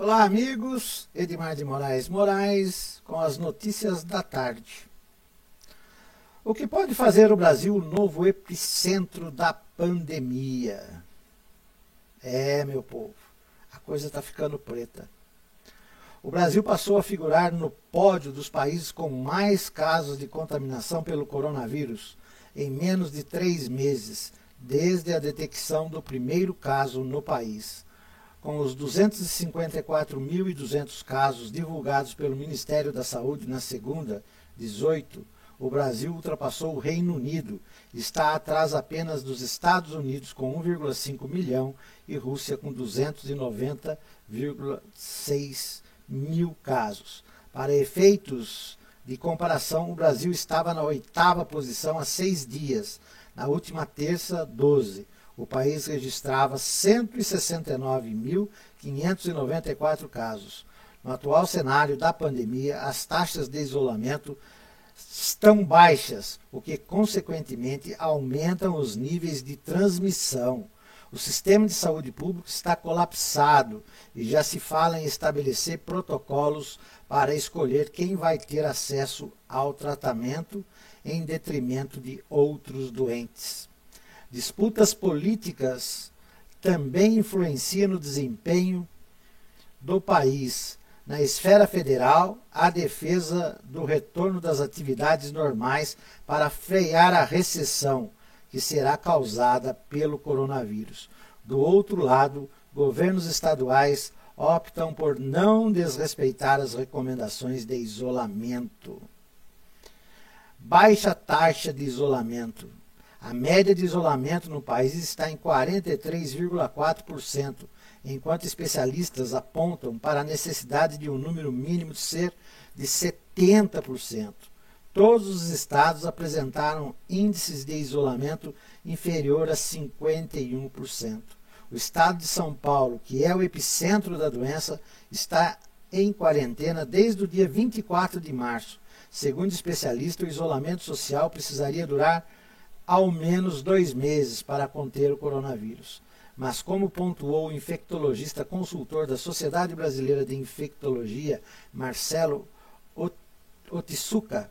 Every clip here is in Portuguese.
Olá, amigos. Edmar de Moraes com as notícias da tarde. O que pode fazer o Brasil o novo epicentro da pandemia? Meu povo, a coisa está ficando preta. O Brasil passou a figurar no pódio dos países com mais casos de contaminação pelo coronavírus em menos de 3 meses, desde a detecção do primeiro caso no país. Com os 254.200 casos divulgados pelo Ministério da Saúde na segunda, 18, o Brasil ultrapassou o Reino Unido, está atrás apenas dos Estados Unidos com 1,5 milhão e Rússia com 290,6 mil casos. Para efeitos de comparação, o Brasil estava na 8ª posição há 6 dias, na última terça, 12. O país registrava 169.594 casos. No atual cenário da pandemia, as taxas de isolamento estão baixas, o que consequentemente aumentam os níveis de transmissão. O sistema de saúde público está colapsado e já se fala em estabelecer protocolos para escolher quem vai ter acesso ao tratamento em detrimento de outros doentes. Disputas políticas também influenciam no desempenho do país. Na esfera federal, a defesa do retorno das atividades normais para frear a recessão que será causada pelo coronavírus. Do outro lado, governos estaduais optam por não desrespeitar as recomendações de isolamento. Baixa taxa de isolamento. A média de isolamento no país está em 43,4%, enquanto especialistas apontam para a necessidade de um número mínimo de ser de 70%. Todos os estados apresentaram índices de isolamento inferior a 51%. O estado de São Paulo, que é o epicentro da doença, está em quarentena desde o dia 24 de março. Segundo especialistas, o isolamento social precisaria durar ao menos 2 meses para conter o coronavírus. Mas, como pontuou o infectologista consultor da Sociedade Brasileira de Infectologia, Marcelo Otsuka,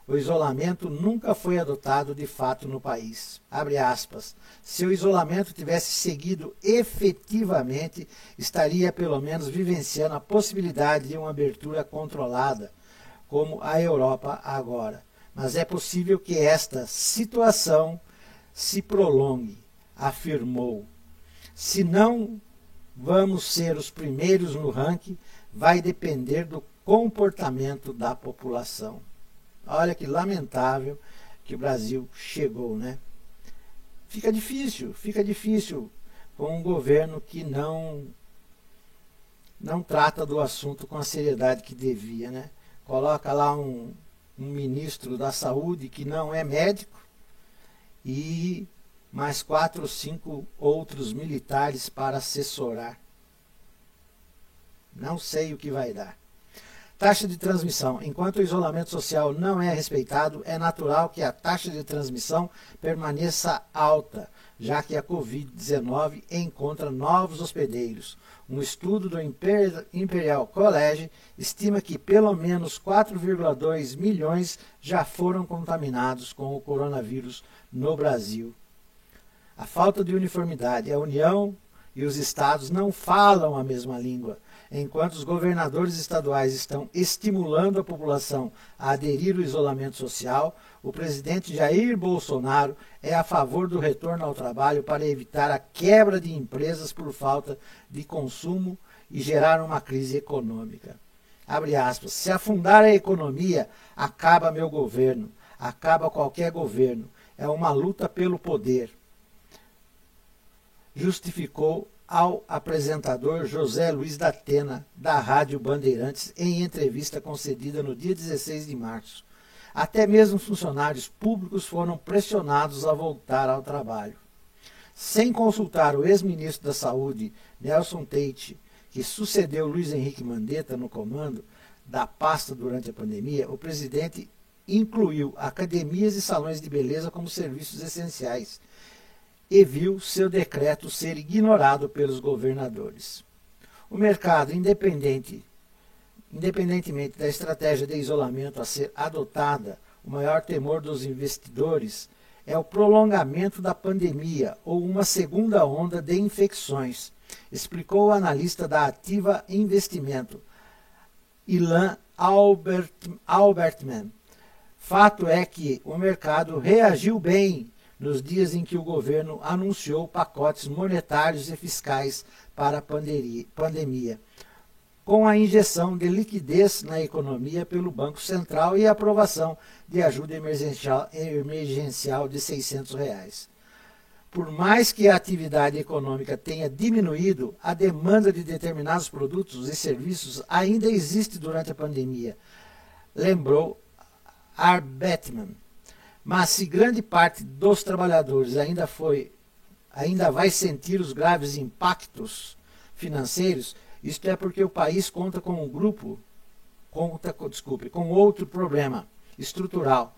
o isolamento nunca foi adotado de fato no país. Abre aspas. Se o isolamento tivesse seguido efetivamente, estaria pelo menos vivenciando a possibilidade de uma abertura controlada, como a Europa agora. Mas é possível que esta situação se prolongue, afirmou. Se não vamos ser os primeiros no ranking, vai depender do comportamento da população. Olha que lamentável que o Brasil chegou, né? Fica difícil com um governo que não trata do assunto com a seriedade que devia, né? Coloca lá um ministro da saúde que não é médico e mais 4 ou 5 outros militares para assessorar. Não sei o que vai dar. Taxa de transmissão. Enquanto o isolamento social não é respeitado, é natural que a taxa de transmissão permaneça alta, já que a Covid-19 encontra novos hospedeiros. Um estudo do Imperial College estima que pelo menos 4,2 milhões já foram contaminados com o coronavírus no Brasil. A falta de uniformidade. A União e os estados não falam a mesma língua. Enquanto os governadores estaduais estão estimulando a população a aderir ao isolamento social, o presidente Jair Bolsonaro é a favor do retorno ao trabalho para evitar a quebra de empresas por falta de consumo e gerar uma crise econômica. Abre aspas. Se afundar a economia, acaba meu governo, acaba qualquer governo. É uma luta pelo poder. Justificou ao apresentador José Luiz da Atena, da Rádio Bandeirantes, em entrevista concedida no dia 16 de março. Até mesmo funcionários públicos foram pressionados a voltar ao trabalho. Sem consultar o ex-ministro da Saúde, Nelson Teich, que sucedeu Luiz Henrique Mandetta no comando da pasta durante a pandemia, o presidente incluiu academias e salões de beleza como serviços essenciais e viu seu decreto ser ignorado pelos governadores. O mercado, independentemente da estratégia de isolamento a ser adotada, o maior temor dos investidores é o prolongamento da pandemia ou uma segunda onda de infecções, explicou o analista da Ativa Investimento, Ilan Albertman. Fato é que o mercado reagiu bem nos dias em que o governo anunciou pacotes monetários e fiscais para a pandemia, com a injeção de liquidez na economia pelo Banco Central e a aprovação de ajuda emergencial de R$ 600. Por mais que a atividade econômica tenha diminuído, a demanda de determinados produtos e serviços ainda existe durante a pandemia, lembrou Arbetman. Mas se grande parte dos trabalhadores ainda vai sentir os graves impactos financeiros, isto é porque o país conta com outro problema estrutural,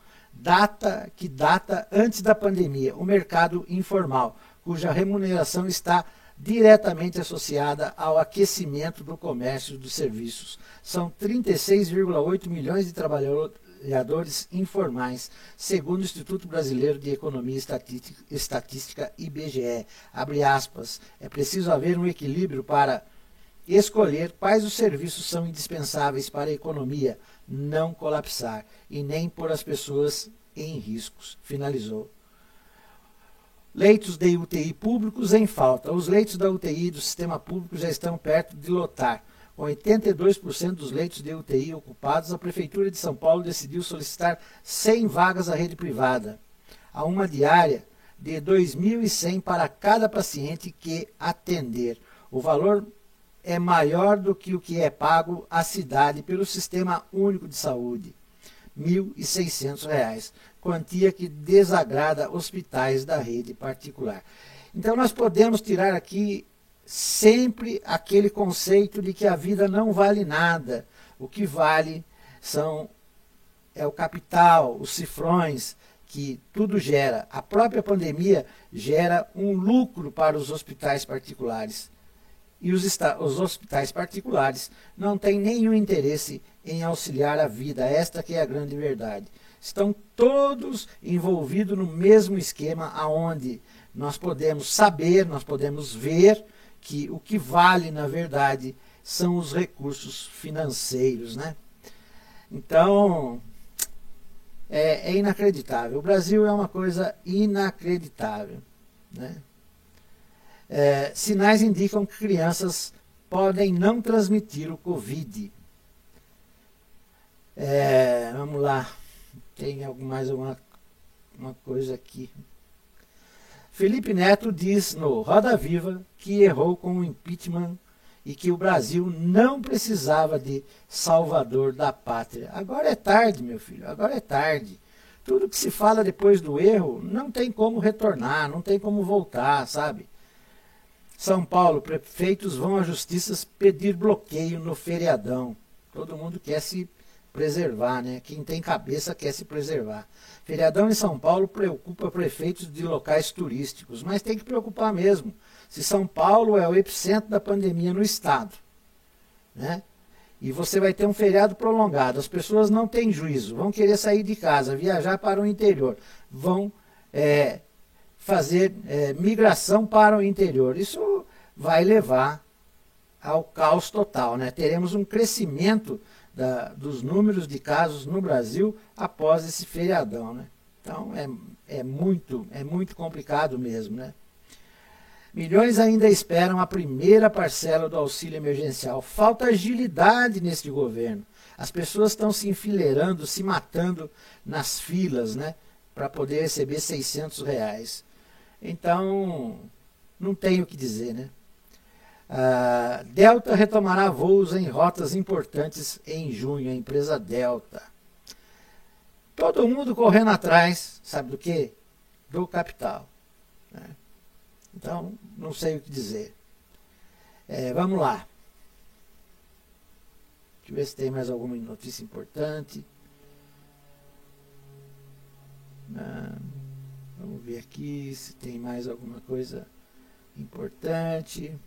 que data antes da pandemia, o mercado informal, cuja remuneração está diretamente associada ao aquecimento do comércio e dos serviços. São 36,8 milhões de trabalhadores informais, segundo o Instituto Brasileiro de Economia e Estatística, IBGE. Abre aspas, é preciso haver um equilíbrio para escolher quais os serviços são indispensáveis para a economia não colapsar e nem pôr as pessoas em riscos, finalizou. Leitos de UTI públicos em falta. Os leitos da UTI do sistema público já estão perto de lotar. Com 82% dos leitos de UTI ocupados, a Prefeitura de São Paulo decidiu solicitar 100 vagas à rede privada, a uma diária de R$ 2.100 para cada paciente que atender. O valor é maior do que o que é pago à cidade pelo Sistema Único de Saúde, R$ 1.600, quantia que desagrada hospitais da rede particular. Então nós podemos tirar aqui sempre aquele conceito de que a vida não vale nada, o que vale é o capital, os cifrões que tudo gera. A própria pandemia gera um lucro para os hospitais particulares. E os hospitais particulares não têm nenhum interesse em auxiliar a vida, esta que é a grande verdade. Estão todos envolvidos no mesmo esquema, aonde nós podemos saber, nós podemos ver que o que vale, na verdade, são os recursos financeiros, né? Então, é inacreditável. O Brasil é uma coisa inacreditável, né? Sinais indicam que crianças podem não transmitir o Covid. Vamos lá, tem mais uma coisa aqui. Felipe Neto diz no Roda Viva que errou com o impeachment e que o Brasil não precisava de salvador da pátria. Agora é tarde, meu filho, agora é tarde. Tudo que se fala depois do erro não tem como retornar, não tem como voltar, sabe? São Paulo, prefeitos vão à justiça pedir bloqueio no feriadão. Todo mundo quer se preservar, né? Quem tem cabeça quer se preservar. Feriadão em São Paulo preocupa prefeitos de locais turísticos, mas tem que preocupar mesmo. Se São Paulo é o epicentro da pandemia no estado, né? E você vai ter um feriado prolongado, as pessoas não têm juízo, vão querer sair de casa, viajar para o interior, vão fazer migração para o interior. Isso vai levar ao caos total, né? Teremos um crescimento dos números de casos no Brasil após esse feriadão, né? Então é muito complicado mesmo, né? Milhões ainda esperam a primeira parcela do auxílio emergencial. Falta agilidade neste governo. As pessoas estão se enfileirando, se matando nas filas, né, para poder receber R$ 600. Então, não tem o que dizer, né? Delta retomará voos em rotas importantes em junho, a empresa Delta. Todo mundo correndo atrás, sabe do quê? Do capital, né? Então, não sei o que dizer. Vamos lá. Deixa eu ver se tem mais alguma notícia importante. Vamos ver aqui se tem mais alguma coisa importante.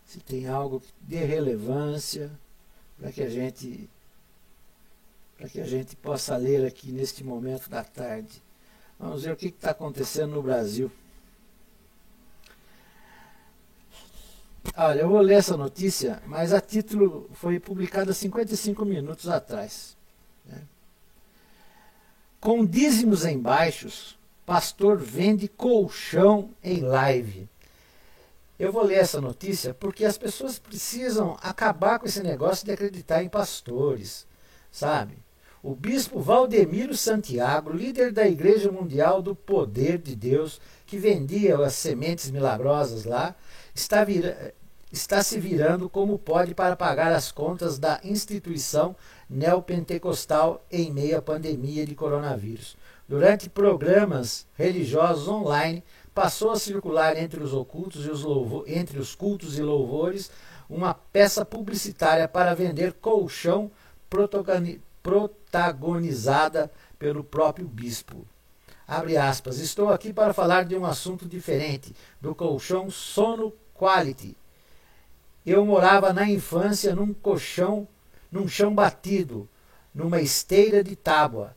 se tem algo de relevância para que a gente possa ler aqui neste momento da tarde. Vamos ver o que está acontecendo no Brasil. Olha, eu vou ler essa notícia, mas a título foi publicada 55 minutos atrás. Né? Com dízimos em baixos, pastor vende colchão em live. Eu vou ler essa notícia porque as pessoas precisam acabar com esse negócio de acreditar em pastores, sabe? O bispo Valdemiro Santiago, líder da Igreja Mundial do Poder de Deus, que vendia as sementes milagrosas lá, está se virando como pode para pagar as contas da instituição neopentecostal em meio à pandemia de coronavírus. Durante programas religiosos online, passou a circular entre os cultos e louvores uma peça publicitária para vender colchão protagonizada pelo próprio bispo. Abre aspas, estou aqui para falar de um assunto diferente, do colchão Sono Quality. Eu morava na infância num chão batido, numa esteira de tábua.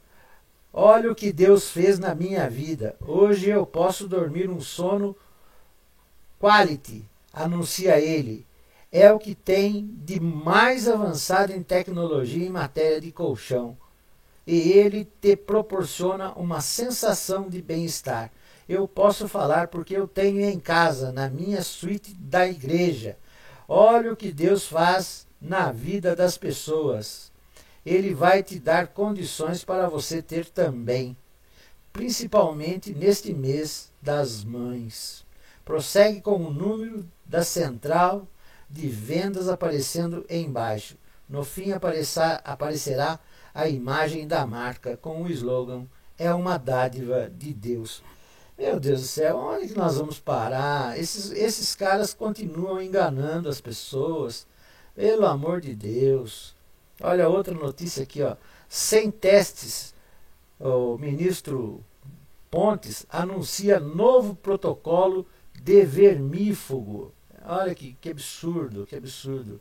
Olha o que Deus fez na minha vida. Hoje eu posso dormir um sono quality, anuncia ele. É o que tem de mais avançado em tecnologia em matéria de colchão. E ele te proporciona uma sensação de bem-estar. Eu posso falar porque eu tenho em casa, na minha suíte da igreja. Olha o que Deus faz na vida das pessoas. Ele vai te dar condições para você ter também, principalmente neste mês das mães. Prossegue com o número da central de vendas aparecendo embaixo. No fim aparecerá a imagem da marca com o slogan "É uma dádiva de Deus". Meu Deus do céu, onde que nós vamos parar? Esses caras continuam enganando as pessoas. Pelo amor de Deus. Olha outra notícia aqui, ó. Sem testes, o ministro Pontes anuncia novo protocolo de vermífugo. Olha que absurdo, que absurdo.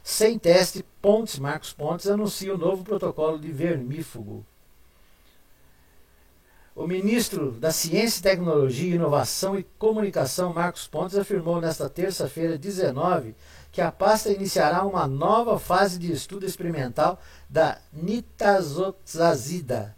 Sem teste, Marcos Pontes anuncia o novo protocolo de vermífugo. O ministro da Ciência, Tecnologia, Inovação e Comunicação, Marcos Pontes, afirmou nesta terça-feira, 19, que a pasta iniciará uma nova fase de estudo experimental da nitazoxazida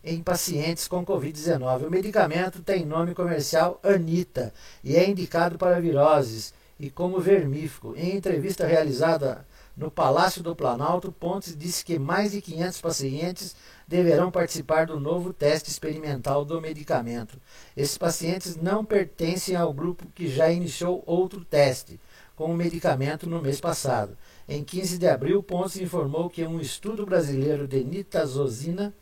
em pacientes com Covid-19. O medicamento tem nome comercial Anita e é indicado para viroses e como vermífugo. Em entrevista realizada no Palácio do Planalto, Pontes disse que mais de 500 pacientes deverão participar do novo teste experimental do medicamento. Esses pacientes não pertencem ao grupo que já iniciou outro teste com o medicamento no mês passado. Em 15 de abril, Pontes informou que um estudo brasileiro de nitazoxanida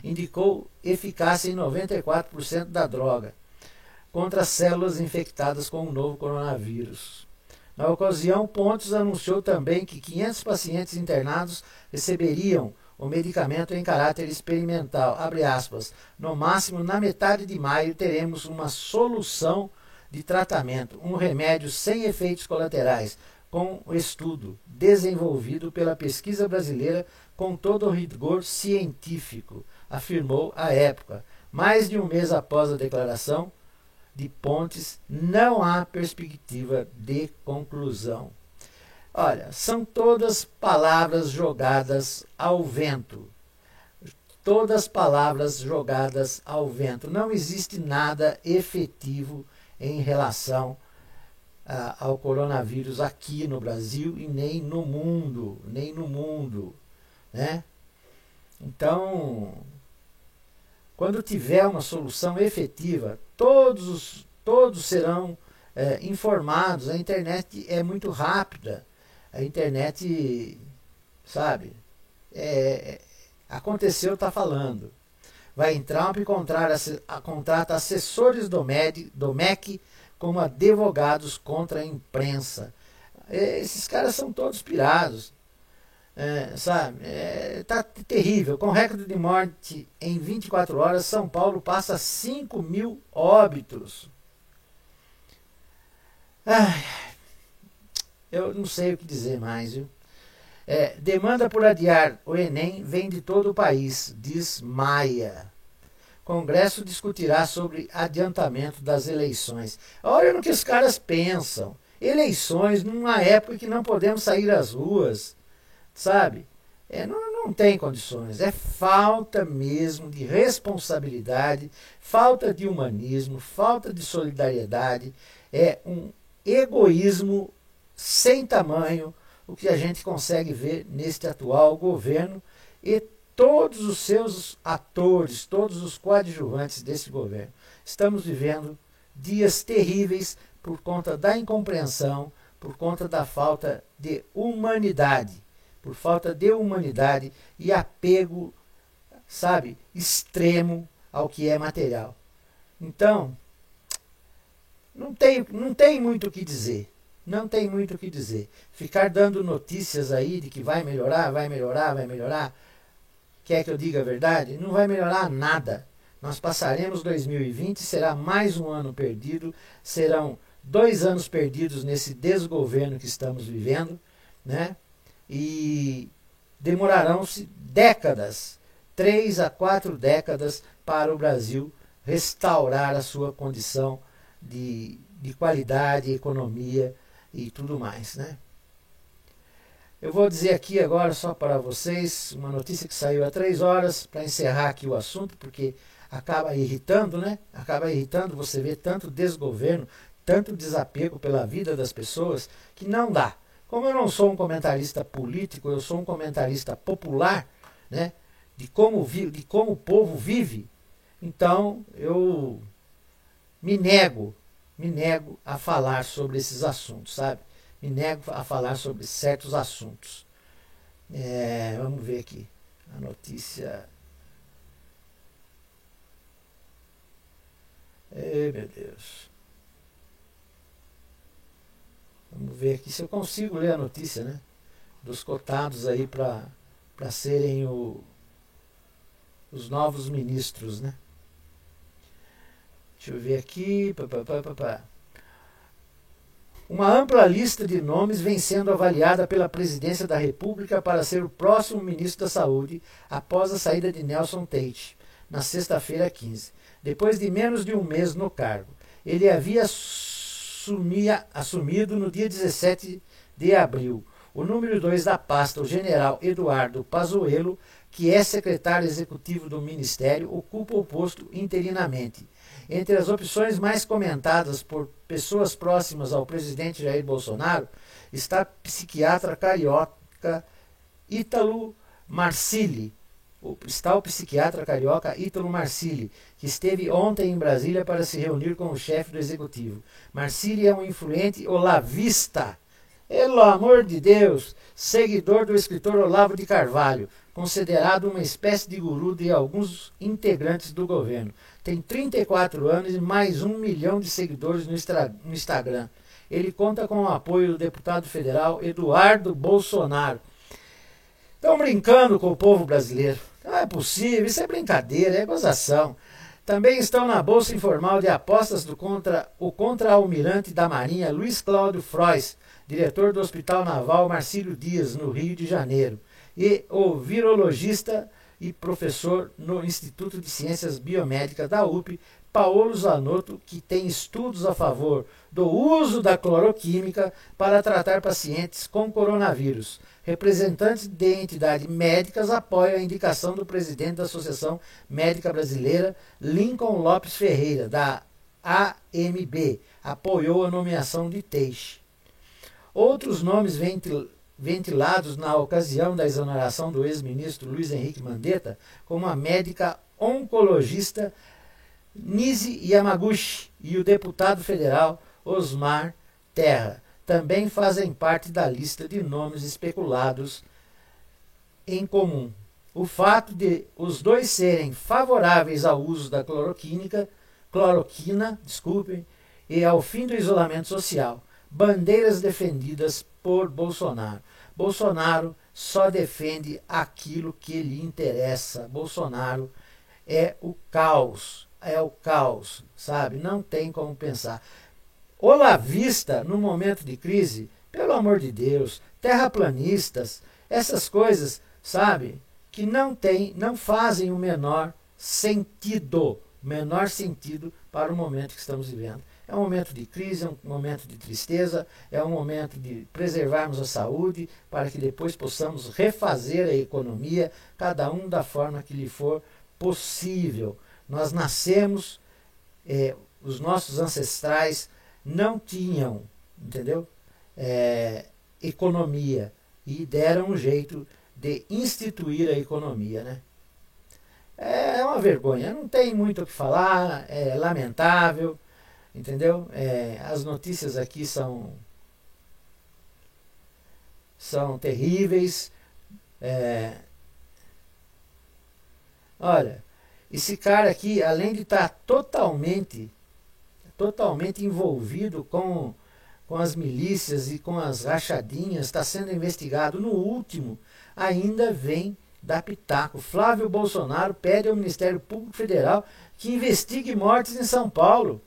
indicou eficácia em 94% da droga contra células infectadas com o novo coronavírus. Na ocasião, Pontes anunciou também que 500 pacientes internados receberiam o medicamento em caráter experimental. Abre aspas, no máximo na metade de maio teremos uma solução de tratamento, um remédio sem efeitos colaterais, com o estudo desenvolvido pela pesquisa brasileira com todo o rigor científico, afirmou à época. Mais de um mês após a declaração de Pontes, não há perspectiva de conclusão. Olha, são todas palavras jogadas ao vento. Todas palavras jogadas ao vento. Não existe nada efetivo em relação ao coronavírus aqui no Brasil e nem no mundo, né? Então, quando tiver uma solução efetiva, todos serão informados. A internet é muito rápida. A internet, sabe, aconteceu, está falando. Vai entrar e contrata assessores do MEC como advogados contra a imprensa. Esses caras são todos pirados. sabe? Tá terrível. Com recorde de morte em 24 horas, São Paulo passa 5.000 óbitos. Ai, eu não sei o que dizer mais, viu? Demanda por adiar o Enem vem de todo o país, diz Maia. Congresso discutirá sobre adiantamento das eleições. Olha no que os caras pensam. Eleições numa época que não podemos sair às ruas, sabe? Não tem condições. É falta mesmo de responsabilidade, falta de humanismo, falta de solidariedade. É um egoísmo sem tamanho o que a gente consegue ver neste atual governo e todos os seus atores, todos os coadjuvantes desse governo. Estamos vivendo dias terríveis por conta da incompreensão, por conta da falta de humanidade, por falta de humanidade e apego, sabe, extremo ao que é material. Então, não tem muito o que dizer. Não tem muito o que dizer. Ficar dando notícias aí de que vai melhorar, vai melhorar, vai melhorar. Quer que eu diga a verdade? Não vai melhorar nada. Nós passaremos 2020, será mais um ano perdido, serão 2 anos perdidos nesse desgoverno que estamos vivendo, né? E demorarão-se décadas, 3 a 4 décadas, para o Brasil restaurar a sua condição de qualidade, economia e tudo mais, né? Eu vou dizer aqui agora só para vocês uma notícia que saiu há 3 horas, para encerrar aqui o assunto, porque acaba irritando, né? Acaba irritando você ver tanto desgoverno, tanto desapego pela vida das pessoas, que não dá. Como eu não sou um comentarista político, eu sou um comentarista popular, né? De como o povo vive, então eu me nego a falar sobre esses assuntos, sabe? Me nego a falar sobre certos assuntos. Vamos ver aqui a notícia. Meu Deus. Vamos ver aqui se eu consigo ler a notícia, né? Dos cotados aí para serem os novos ministros, né? Deixa eu ver aqui. Uma ampla lista de nomes vem sendo avaliada pela Presidência da República para ser o próximo ministro da Saúde após a saída de Nelson Teich, na sexta-feira 15. Depois de menos de um mês no cargo, ele havia assumido no dia 17 de abril. O número 2 da pasta, o general Eduardo Pazuello, que é secretário executivo do Ministério, ocupa o posto interinamente. Entre as opções mais comentadas por pessoas próximas ao presidente Jair Bolsonaro está o psiquiatra carioca Ítalo Marcilli. Que esteve ontem em Brasília para se reunir com o chefe do executivo. Marcilli é um influente olavista, pelo amor de Deus, seguidor do escritor Olavo de Carvalho, considerado uma espécie de guru de alguns integrantes do governo. Tem 34 anos e mais 1 milhão de seguidores no Instagram. Ele conta com o apoio do deputado federal Eduardo Bolsonaro. Estão brincando com o povo brasileiro. Não é possível, isso é brincadeira, é gozação. Também estão na Bolsa Informal de Apostas o contra-almirante da Marinha Luiz Cláudio Frois, diretor do Hospital Naval Marcílio Dias, no Rio de Janeiro, e o virologista e professor no Instituto de Ciências Biomédicas da USP, Paulo Zanotto, que tem estudos a favor do uso da cloroquímica para tratar pacientes com coronavírus. Representantes de entidades médicas apoiam a indicação do presidente da Associação Médica Brasileira, Lincoln Lopes Ferreira, da AMB, apoiou a nomeação de Teich. Outros nomes ventilados na ocasião da exoneração do ex-ministro Luiz Henrique Mandetta, como a médica oncologista Nise Yamaguchi e o deputado federal Osmar Terra, também fazem parte da lista de nomes especulados em comum. O fato de os dois serem favoráveis ao uso da cloroquina, e ao fim do isolamento social, bandeiras defendidas por Bolsonaro. Bolsonaro só defende aquilo que lhe interessa. Bolsonaro é o caos, sabe? Não tem como pensar. Olavista, no momento de crise, pelo amor de Deus, terraplanistas, essas coisas, sabe? Que não fazem o menor sentido para o momento que estamos vivendo. É um momento de crise, é um momento de tristeza, é um momento de preservarmos a saúde para que depois possamos refazer a economia, cada um da forma que lhe for possível. Nós nascemos, os nossos ancestrais não tinham, entendeu? Economia e deram um jeito de instituir a economia, né? É uma vergonha, não tem muito o que falar, é lamentável, entendeu? As notícias aqui são terríveis. Olha, esse cara aqui, além de estar totalmente envolvido com as milícias e com as rachadinhas, está sendo investigado. No último, ainda vem dar pitaco. Flávio Bolsonaro pede ao Ministério Público Federal que investigue mortes em São Paulo.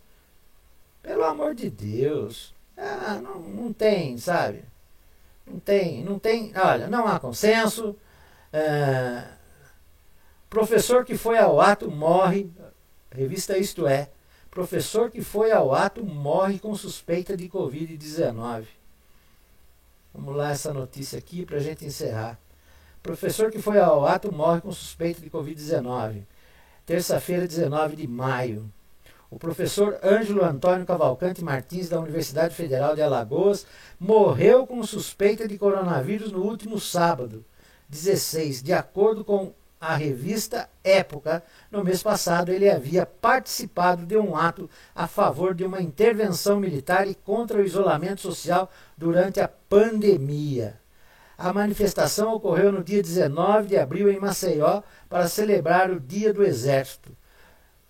Pelo amor de Deus. Não tem, sabe? Não tem. Olha, não há consenso. Professor que foi ao ato morre. Revista Isto É. Professor que foi ao ato morre com suspeita de Covid-19. Vamos lá essa notícia aqui para a gente encerrar. Professor que foi ao ato morre com suspeita de Covid-19. Terça-feira, 19 de maio. O professor Ângelo Antônio Cavalcante Martins, da Universidade Federal de Alagoas, morreu com suspeita de coronavírus no último sábado, 16, de acordo com a revista Época. No mês passado, ele havia participado de um ato a favor de uma intervenção militar e contra o isolamento social durante a pandemia. A manifestação ocorreu no dia 19 de abril em Maceió para celebrar o Dia do Exército.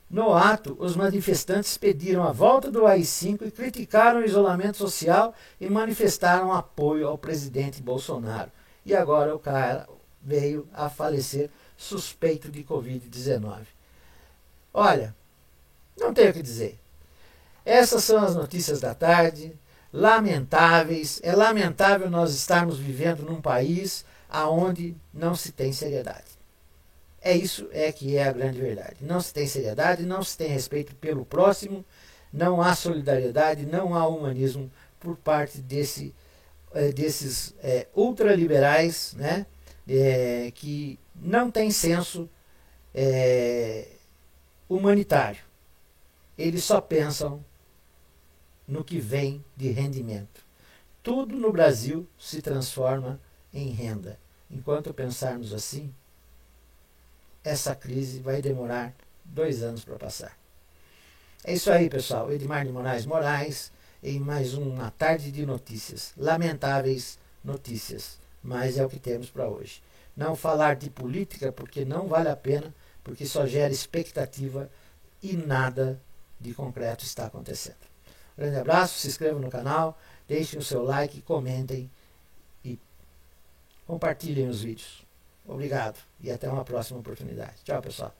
No ato, os manifestantes pediram a volta do AI-5 e criticaram o isolamento social e manifestaram apoio ao presidente Bolsonaro. E agora o cara veio a falecer suspeito de Covid-19. Olha, não tenho o que dizer. Essas são as notícias da tarde, lamentáveis. É lamentável nós estarmos vivendo num país onde não se tem seriedade. Isso que é a grande verdade. Não se tem seriedade, não se tem respeito pelo próximo, não há solidariedade, não há humanismo por parte desses ultraliberais, né, que não têm senso humanitário. Eles só pensam no que vem de rendimento. Tudo no Brasil se transforma em renda. Enquanto pensarmos assim, essa crise vai demorar 2 anos para passar. É isso aí, pessoal. Edmar de Moraes em mais uma tarde de notícias. Lamentáveis notícias, mas é o que temos para hoje. Não falar de política porque não vale a pena, porque só gera expectativa e nada de concreto está acontecendo. Grande abraço, se inscrevam no canal, deixem o seu like, comentem e compartilhem os vídeos. Obrigado e até uma próxima oportunidade. Tchau, pessoal.